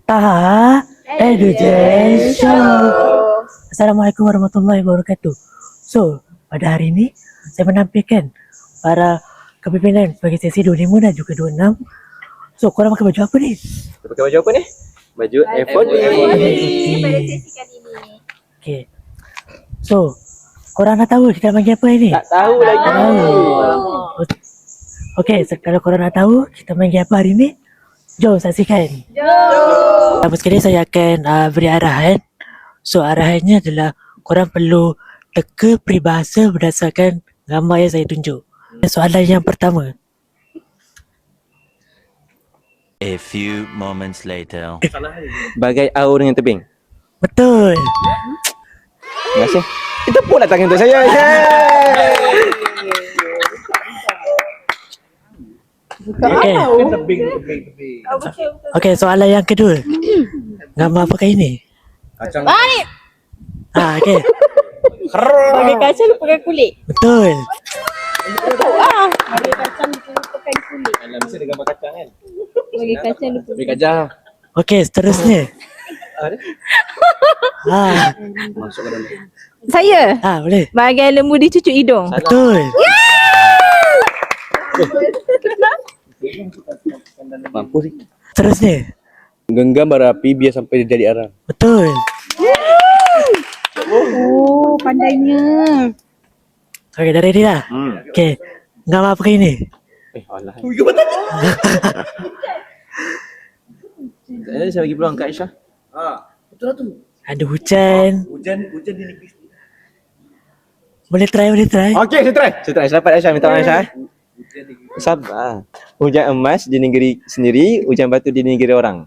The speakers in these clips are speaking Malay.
Taha Education. Assalamualaikum warahmatullahi wabarakatuh. So, pada hari ini saya menampilkan para kepimpinan bagi sesi 25 dan juga 26. So, korang pakai baju apa ni? Pakai baju apa ni? Baju F40. Pada sesi kali ni. Okay. So, korang dah tahu kita panggil apa ini? Tak tahu lagi. Okay, kalau korang nak tahu kita panggil apa hari ini, jom saksikan. Pertama sekali saya akan beri arahan. So, arahannya adalah korang perlu teka peribahasa berdasarkan gambar yang saya tunjuk. Soalan yang pertama. A few moments later. Bagai aur dengan tebing. Betul. Terima kasih. Itu pula tangan untuk saya. Okay. Okay, soalan yang kedua. Gambar apakah ini? Kacang. Okay. Bagi kacang lupakan kulit. Betul. Bagi kacang lupakan kulit. Dalam mesti ada gambar kacang kan? Bagi kacang lupakan Bagi kacang. Okay, seterusnya. Masuk ke dalam. Saya Boleh. bagai lembu dicucuk hidung. Betul. Mampu sih. Seterusnya. Genggam bara api biar sampai jadi arang. Betul. Oh, pandainya. Okay, dari dia lah. Okay. Gambar apakah ini? Alah. Saya bagi peluang Kak Aisyah. Betul lah tu. Ada hujan. Hujan di negeri. Boleh try. Okey, saya try. Saya dapat Aisyah, minta maaf Aisyah. Sabar. Hujan emas di negeri sendiri, hujan batu di negeri orang.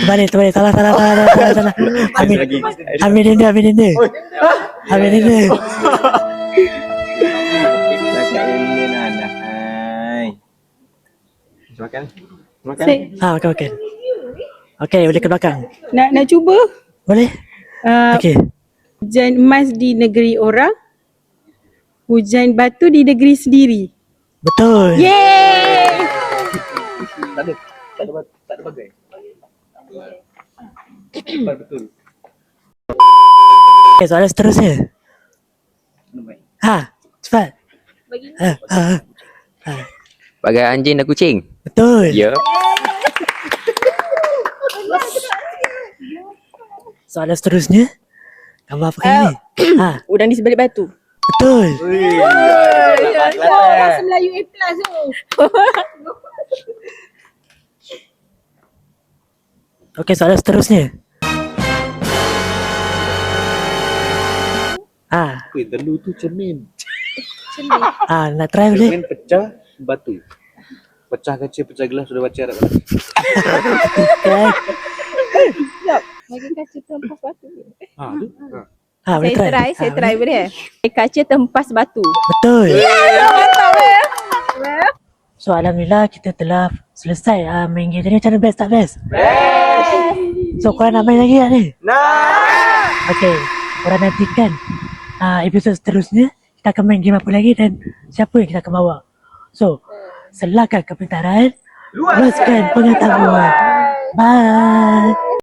Terbalik. Salah. Ambil dia. Ambil dia. Cakap ini nak. Hai. Makan. Makan. Okay, boleh ke belakang. Nak cuba? Boleh? Okay. Hujan emas di negeri orang, hujan batu di negeri sendiri. Betul. Yeay! Tak ada bagai. Betul. Okay, soalan seterusnya. Cepat. Bagai anjing dan kucing. Betul. Ya. Soalan seterusnya. Gambar apa ini? Udang di sebalik batu. Betul. Bahasa Melayu A+ tu. Okay, soalan seterusnya. Telu tu cermin. Nak try boleh? Cermin pecah batu. Pecah kaca, pecah gelas sudah baca Arab. Bagi kaca tempas batu. Boleh try. Saya try boleh? Kaca tempas batu. Betul. Mantap So, alhamdulillah kita telah selesai main game ni. Macam mana, best tak best? So, korang nak main lagi tak ni? Nah. Okay, korang nantikan episod seterusnya. Kita akan main game apa lagi dan siapa yang kita akan bawa. So, selakan kepintaran, luaskan pengetahuan. Bye.